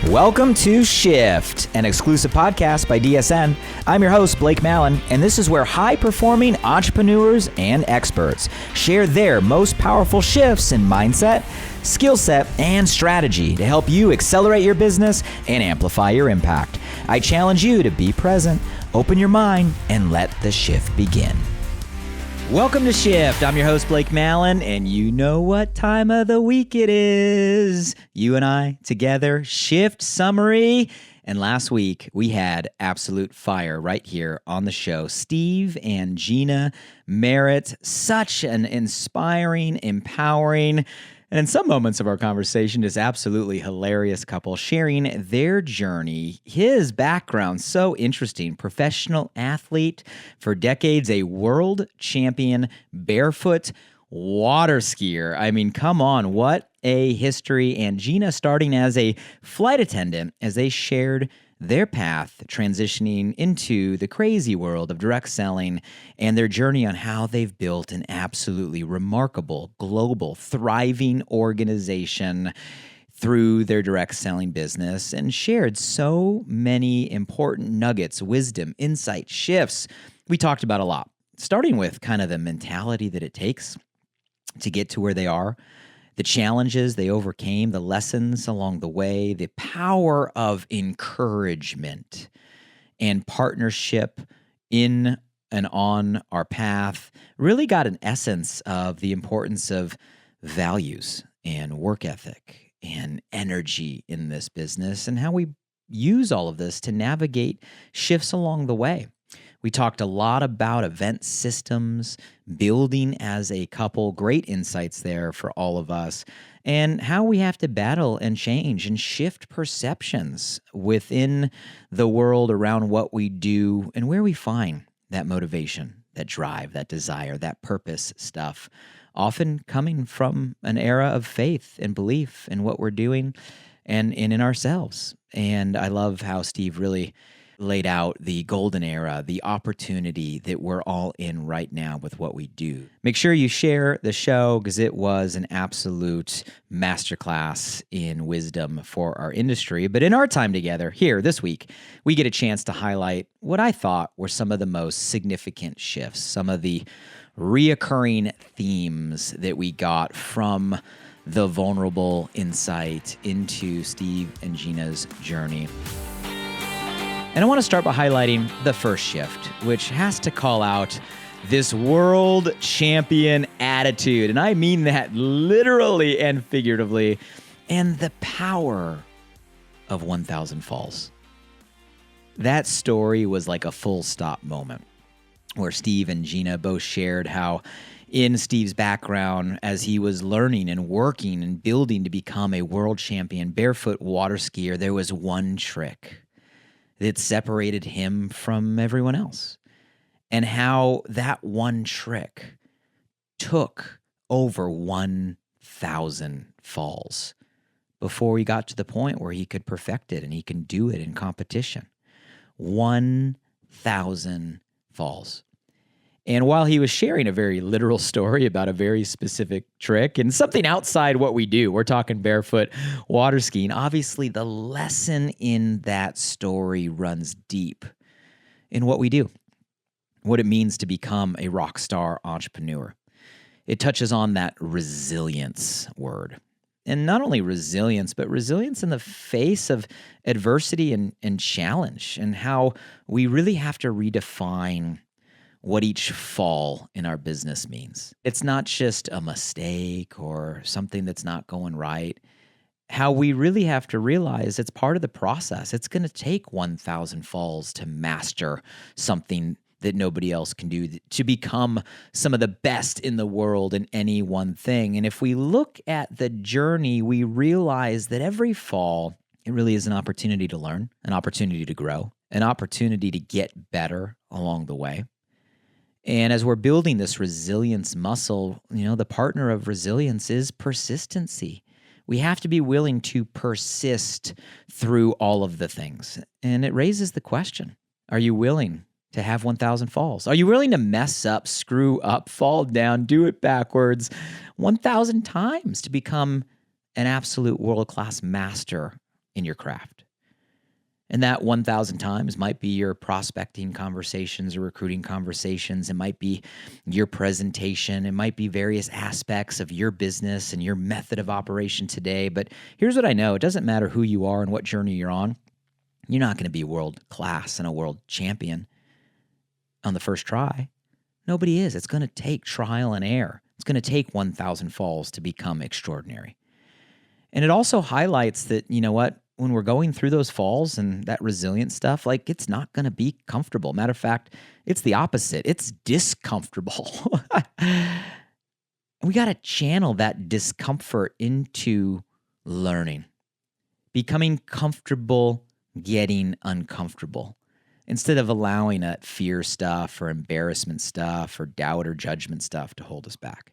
Welcome to Shift, an exclusive podcast by DSN. I'm your host, Blake Mallen, and this is where high-performing entrepreneurs and experts share their most powerful shifts in mindset, skill set, and strategy to help you accelerate your business and amplify your impact. I challenge you to be present, open your mind, and let the shift begin. Welcome to Shift. I'm your host, Blake Mallen, and you know what time of the week it is. You and I together, Shift Summary. And last week, we had absolute fire right here on the show. Steve and Gina Merritt, such an inspiring, empowering, and in some moments of our conversation, just absolutely hilarious couple sharing their journey. His background, so interesting. Professional athlete for decades, a world champion barefoot water skier. I mean, come on, what a history. And Gina starting as a flight attendant as they shared their path transitioning into the crazy world of direct selling and their journey on how they've built an absolutely remarkable, global, thriving organization through their direct selling business and shared so many important nuggets, wisdom, insight, shifts. We talked about a lot, starting with kind of the mentality that it takes to get to where they are, the challenges they overcame, the lessons along the way, the power of encouragement and partnership in and on our path. Really got an essence of the importance of values and work ethic and energy in this business and how we use all of this to navigate shifts along the way. We talked a lot about event systems, building as a couple, great insights there for all of us, and how we have to battle and change and shift perceptions within the world around what we do and where we find that motivation, that drive, that desire, that purpose stuff, often coming from an era of faith and belief in what we're doing and in ourselves. And I love how Steve really laid out the golden era, the opportunity that we're all in right now with what we do. Make sure you share the show because it was an absolute masterclass in wisdom for our industry. But in our time together here this week, we get a chance to highlight what I thought were some of the most significant shifts, some of the reoccurring themes that we got from the vulnerable insight into Steve and Gina's journey. And I want to start by highlighting the first shift, which has to call out this world champion attitude. And I mean that literally and figuratively. And the power of 1,000 falls. That story was like a full stop moment where Steve and Gina both shared how in Steve's background, as he was learning and working and building to become a world champion barefoot water skier, there was one trick that separated him from everyone else, and how that one trick took over 1,000 falls before he got to the point where he could perfect it and he can do it in competition. 1,000 falls. And while he was sharing a very literal story about a very specific trick and something outside what we do, we're talking barefoot water skiing, obviously the lesson in that story runs deep in what we do, what it means to become a rock star entrepreneur. It touches on that resilience word. And not only resilience, but resilience in the face of adversity and challenge, and how we really have to redefine what each fall in our business means. It's not just a mistake or something that's not going right. How we really have to realize it's part of the process. It's going to take 1,000 falls to master something that nobody else can do, to become some of the best in the world in any one thing. And if we look at the journey, we realize that every fall, it really is an opportunity to learn, an opportunity to grow, an opportunity to get better along the way. And as we're building this resilience muscle, the partner of resilience is persistency. We have to be willing to persist through all of the things. And it raises the question, are you willing to have 1,000 falls? Are you willing to mess up, screw up, fall down, do it backwards 1,000 times to become an absolute world-class master in your craft. And that 1,000 times might be your prospecting conversations or recruiting conversations. It might be your presentation. It might be various aspects of your business and your method of operation today. But here's what I know. It doesn't matter who you are and what journey you're on. You're not going to be world class and a world champion on the first try. Nobody is. It's going to take trial and error. It's going to take 1,000 falls to become extraordinary. And it also highlights that, you know what, when we're going through those falls and that resilient stuff, like it's not going to be comfortable. Matter of fact, it's the opposite. It's discomfortable. We got to channel that discomfort into learning, becoming comfortable, getting uncomfortable, instead of allowing that fear stuff or embarrassment stuff or doubt or judgment stuff to hold us back.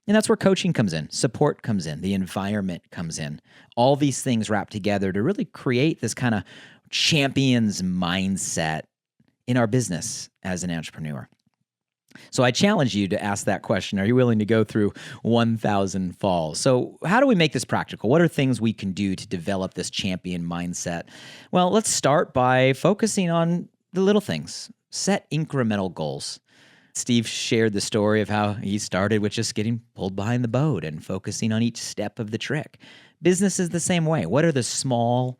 And that's where coaching comes in, support comes in, the environment comes in. All these things wrap together to really create this kind of champion's mindset in our business as an entrepreneur. So I challenge you to ask that question. Are you willing to go through 1,000 falls? So how do we make this practical? What are things we can do to develop this champion mindset? Well, let's start by focusing on the little things. Set incremental goals. Steve shared the story of how he started with just getting pulled behind the boat and focusing on each step of the trick. Business is the same way. What are the small,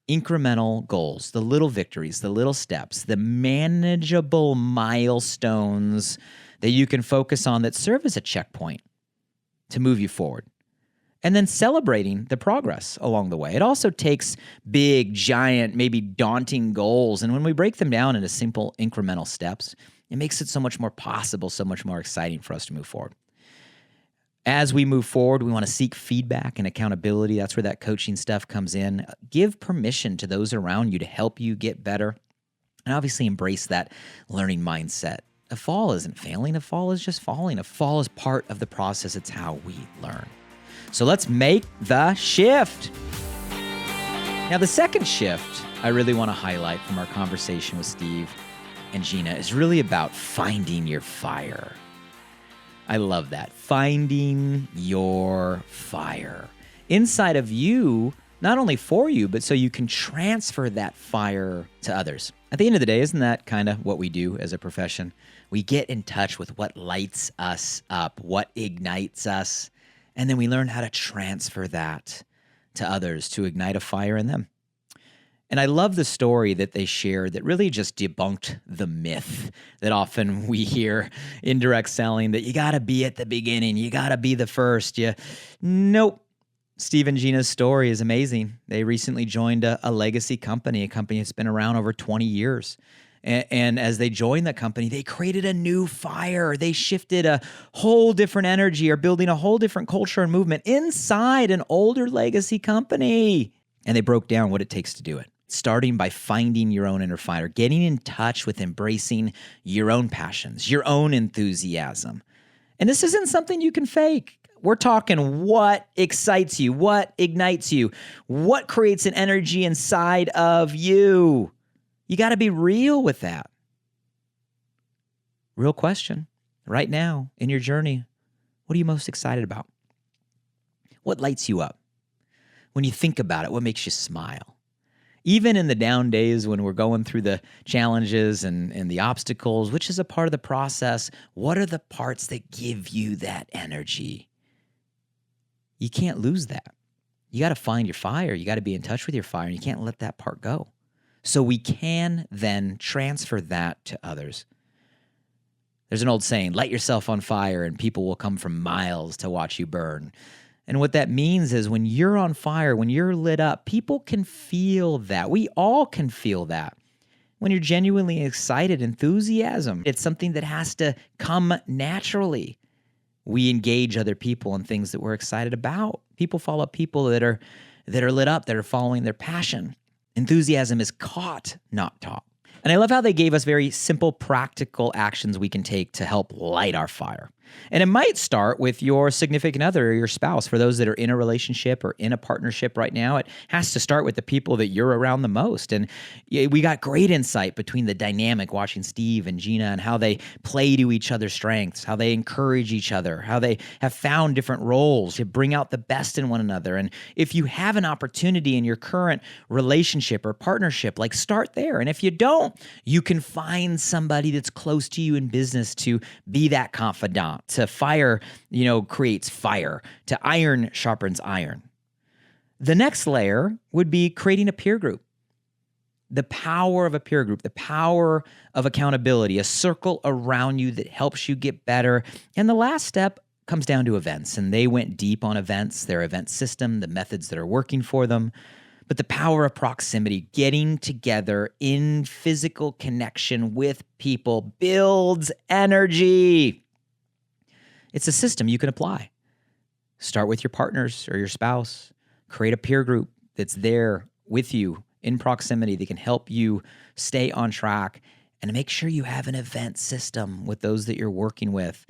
incremental goals, the little victories, the little steps, the manageable milestones that you can focus on that serve as a checkpoint to move you forward? And then celebrating the progress along the way. It also takes big, giant, maybe daunting goals. And when we break them down into simple, incremental steps, it makes it so much more possible, so much more exciting for us to move forward. As we move forward, we want to seek feedback and accountability. That's where that coaching stuff comes in. Give permission to those around you to help you get better. And obviously embrace that learning mindset. A fall isn't failing. A fall is just falling. A fall is part of the process. It's how we learn. So let's make the shift. Now, the second shift I really want to highlight from our conversation with Steve and Gina is really about finding your fire. I love that. Finding your fire inside of you, not only for you, but so you can transfer that fire to others. At the end of the day, isn't that kind of what we do as a profession? We get in touch with what lights us up, what ignites us, and then we learn how to transfer that to others to ignite a fire in them. And I love the story that they shared that really just debunked the myth that often we hear in direct selling, that you got to be at the beginning, you got to be the first. Nope. Steve and Gina's story is amazing. They recently joined a legacy company, a company that's been around over 20 years. And as they joined the company, they created a new fire. They shifted a whole different energy, or building a whole different culture and movement inside an older legacy company. And they broke down what it takes to do it. Starting by finding your own inner fire, getting in touch with embracing your own passions, your own enthusiasm. And this isn't something you can fake. We're talking what excites you, what ignites you, what creates an energy inside of you. You got to be real with that. Real question. Right now in your journey, what are you most excited about? What lights you up? When you think about it, what makes you smile? Even in the down days when we're going through the challenges and the obstacles, which is a part of the process, what are the parts that give you that energy? You can't lose that. You got to find your fire. You got to be in touch with your fire, and you can't let that part go. So we can then transfer that to others. There's an old saying, light yourself on fire and people will come from miles to watch you burn. And what that means is when you're on fire, when you're lit up, people can feel that. We all can feel that. When you're genuinely excited, enthusiasm, it's something that has to come naturally. We engage other people in things that we're excited about. People follow people that are lit up, that are following their passion. Enthusiasm is caught, not taught. And I love how they gave us very simple, practical actions we can take to help light our fire. And it might start with your significant other or your spouse. For those that are in a relationship or in a partnership right now, it has to start with the people that you're around the most. And we got great insight between the dynamic watching Steve and Gina and how they play to each other's strengths, how they encourage each other, how they have found different roles to bring out the best in one another. And if you have an opportunity in your current relationship or partnership, like start there. And if you don't, you can find somebody that's close to you in business to be that confidant. To fire, creates fire. To iron sharpens iron. The next layer would be creating a peer group. The power of a peer group, the power of accountability, a circle around you that helps you get better. And the last step comes down to events. And they went deep on events, their event system, the methods that are working for them. But the power of proximity, getting together in physical connection with people, builds energy. It's a system you can apply. Start with your partners or your spouse. Create a peer group that's there with you in proximity that can help you stay on track, and make sure you have an event system with those that you're working with,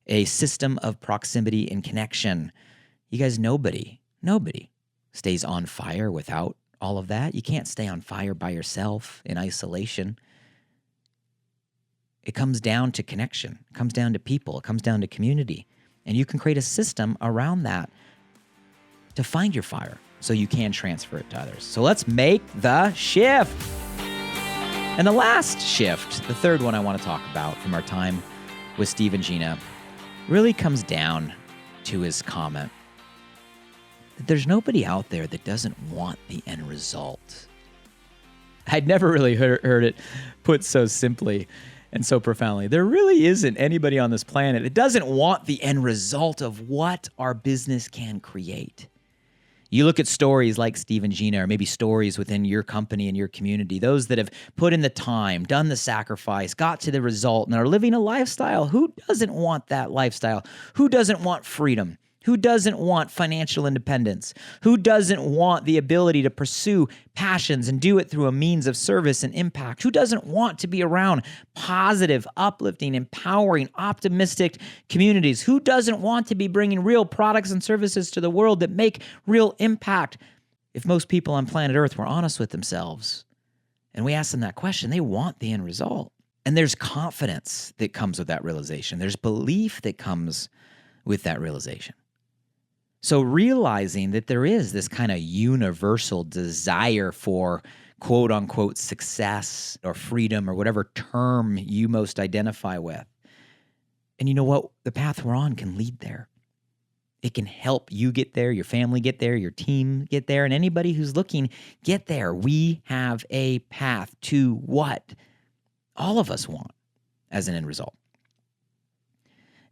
a system of proximity and connection. You guys, nobody stays on fire without all of that. You can't stay on fire by yourself in isolation. It comes down to connection. It comes down to people. It comes down to community. And you can create a system around that to find your fire so you can transfer it to others. So let's make the shift. And the last shift, the third one I want to talk about from our time with Steve and Gina, really comes down to his comment that there's nobody out there that doesn't want the end result. I'd never really heard it put so simply and so profoundly. There really isn't anybody on this planet that doesn't want the end result of what our business can create. You look at stories like Steve and Gina, or maybe stories within your company and your community, those that have put in the time, done the sacrifice, got to the result, and are living a lifestyle. Who doesn't want that lifestyle? Who doesn't want freedom? Who doesn't want financial independence? Who doesn't want the ability to pursue passions and do it through a means of service and impact? Who doesn't want to be around positive, uplifting, empowering, optimistic communities? Who doesn't want to be bringing real products and services to the world that make real impact? If most people on planet Earth were honest with themselves and we ask them that question, they want the end result. And there's confidence that comes with that realization. There's belief that comes with that realization. So realizing that there is this kind of universal desire for quote unquote success or freedom or whatever term you most identify with. And you know what? The path we're on can lead there. It can help you get there, your family get there, your team get there, and anybody who's looking get there. We have a path to what all of us want as an end result.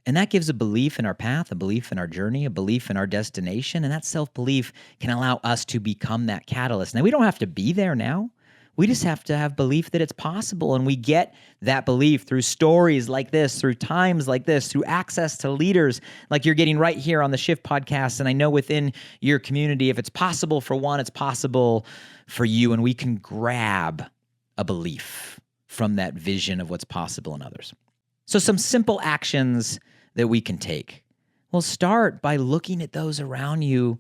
And that gives a belief in our path, a belief in our journey, a belief in our destination. And that self-belief can allow us to become that catalyst. Now, we don't have to be there now. We just have to have belief that it's possible. And we get that belief through stories like this, through times like this, through access to leaders like you're getting right here on the Shift podcast. And I know within your community, if it's possible for one, it's possible for you. And we can grab a belief from that vision of what's possible in others. So some simple actions that we can take. Well, start by looking at those around you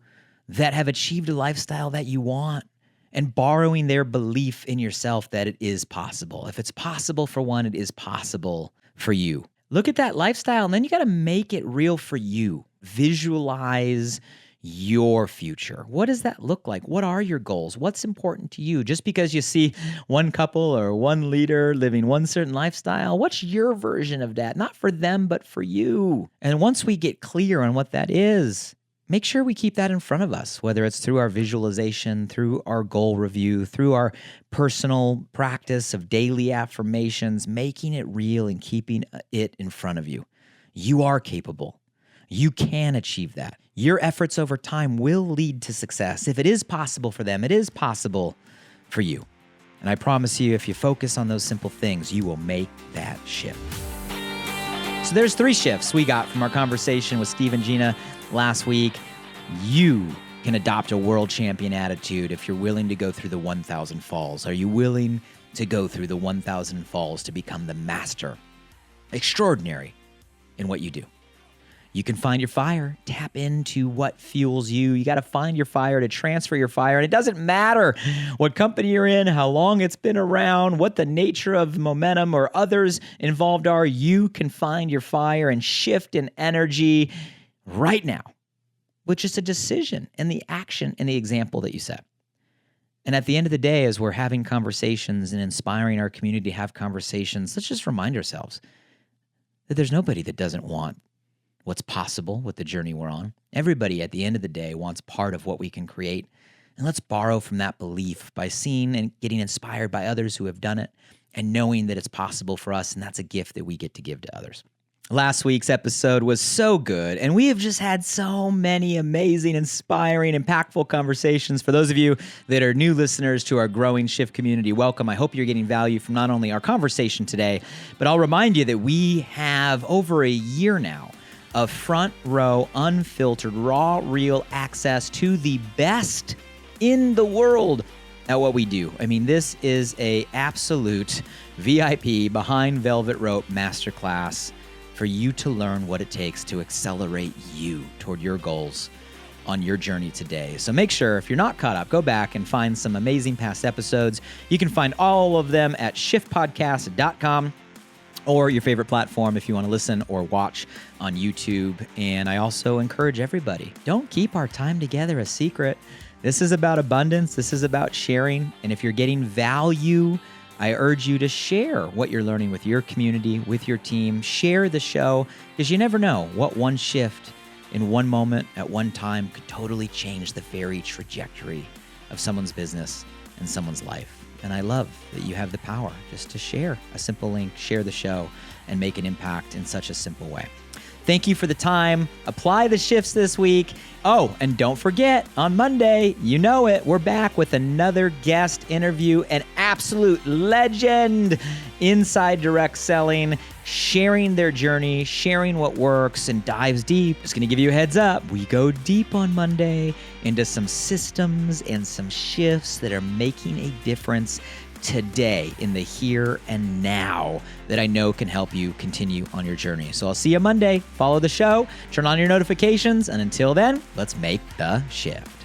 that have achieved a lifestyle that you want and borrowing their belief in yourself that it is possible. If it's possible for one, it is possible for you. Look at that lifestyle, and then you got to make it real for you. Visualize your future. What does that look like? What are your goals? What's important to you? Just because you see one couple or one leader living one certain lifestyle, what's your version of that? Not for them, but for you. And once we get clear on what that is, make sure we keep that in front of us, whether it's through our visualization, through our goal review, through our personal practice of daily affirmations, making it real and keeping it in front of you. You are capable. You can achieve that. Your efforts over time will lead to success. If it is possible for them, it is possible for you. And I promise you, if you focus on those simple things, you will make that shift. So there's 3 shifts we got from our conversation with Steve and Gina last week. You can adopt a world champion attitude if you're willing to go through the 1,000 falls. Are you willing to go through the 1,000 falls to become the master extraordinary in what you do? You can find your fire. Tap into what fuels you. You got to find your fire to transfer your fire. And it doesn't matter what company you're in, how long it's been around, what the nature of momentum or others involved are. You can find your fire and shift in energy right now with just a decision and the action and the example that you set. And at the end of the day, as we're having conversations and inspiring our community to have conversations, let's just remind ourselves that there's nobody that doesn't want what's possible with the journey we're on. Everybody at the end of the day wants part of what we can create. And let's borrow from that belief by seeing and getting inspired by others who have done it and knowing that it's possible for us. And that's a gift that we get to give to others. Last week's episode was so good, and we have just had so many amazing, inspiring, impactful conversations. For those of you that are new listeners to our growing Shift community, welcome. I hope you're getting value from not only our conversation today, but I'll remind you that we have over a year now of front row, unfiltered, raw, real access to the best in the world at what we do. I mean, this is a absolute VIP behind velvet rope masterclass for you to learn what it takes to accelerate you toward your goals on your journey today. So make sure, if you're not caught up, go back and find some amazing past episodes. You can find all of them at shiftpodcast.com or your favorite platform if you want to listen or watch on YouTube. And I also encourage everybody, don't keep our time together a secret. This is about abundance. This is about sharing. And if you're getting value, I urge you to share what you're learning with your community, with your team. Share the show, because you never know what one shift in one moment at one time could totally change the very trajectory of someone's business and someone's life. And I love that you have the power just to share a simple link, share the show, and make an impact in such a simple way. Thank you for the time. Apply the shifts this week. Oh, and don't forget, on Monday, you know it, we're back with another guest interview, an absolute legend inside direct selling, sharing their journey, sharing what works, and dives deep. Just going to give you a heads up. We go deep on Monday into some systems and some shifts that are making a difference today in the here and now that I know can help you continue on your journey. So I'll see you Monday. Follow the show, turn on your notifications, and until then, let's make the shift.